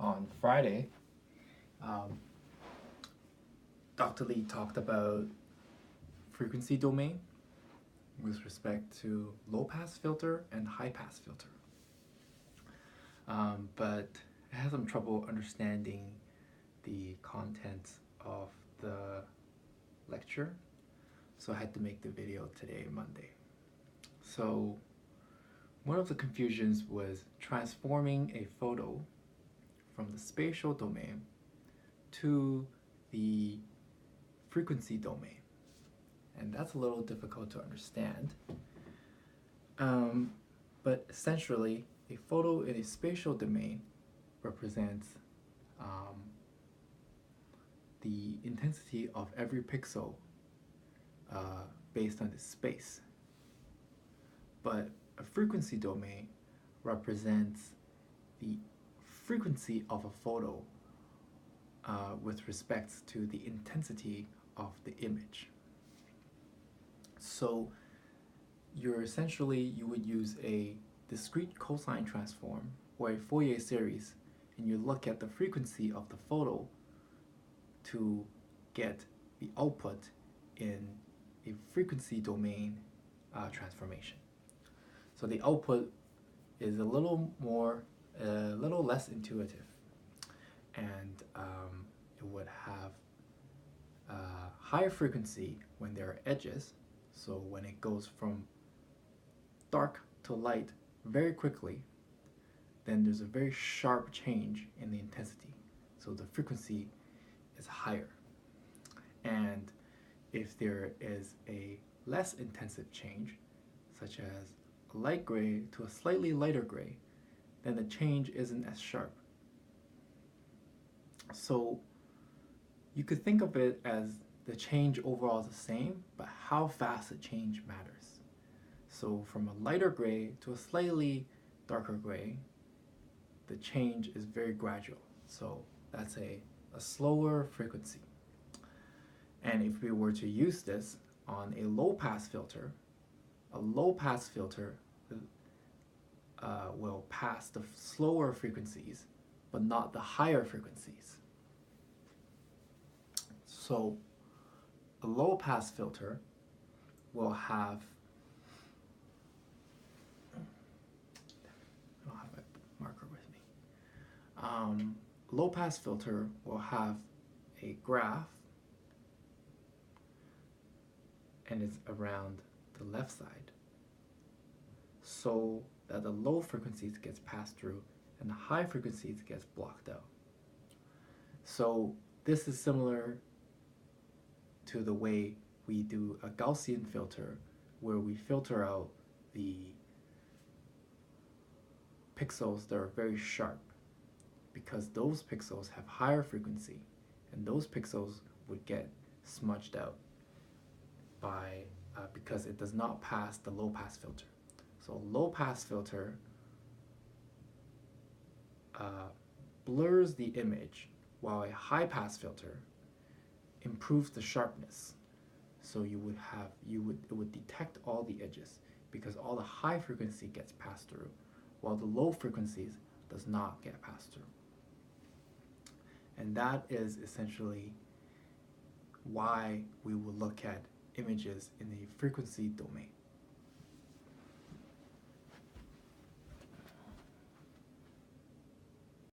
on Friday, um, Dr. Lee talked about frequency domain with respect to low pass filter and high pass filter. But I had some trouble understanding the content of the lecture, so I had to make the video today, Monday. So one of the confusions was transforming a photo from the spatial domain to the frequency domain. And that's a little difficult to understand. But essentially, a photo in a spatial domain represents the intensity of every pixel based on the space. But a frequency domain represents the frequency of a photo with respect to the intensity of the image. So you would use a discrete cosine transform or a Fourier series, and you look at the frequency of the photo to get the output in a frequency domain transformation. So the output is a little less intuitive, and it would have higher frequency when there are edges. So when it goes from dark to light very quickly, then there's a very sharp change in the intensity. So the frequency is higher. And if there is a less intensive change, such as a light gray to a slightly lighter gray, then the change isn't as sharp. So you could think of it as the change overall is the same, but how fast the change matters. So from a lighter gray to a slightly darker gray, the change is very gradual. So that's a slower frequency. And if we were to use this on a low pass filter will pass the slower frequencies, but not the higher frequencies. So a low pass filter will have, I don't have a marker with me. Low pass filter will have a graph, and it's around the left side, so that the low frequencies gets passed through and the high frequencies gets blocked out. So this is similar to the way we do a Gaussian filter, where we filter out the pixels that are very sharp, because those pixels have higher frequency, and those pixels would get smudged out by because it does not pass the low pass filter. So a low pass filter blurs the image, while a high pass filter improves the sharpness. So it would detect all the edges, because all the high frequency gets passed through, while the low frequencies does not get passed through. And that is essentially why we will look at images in the frequency domain.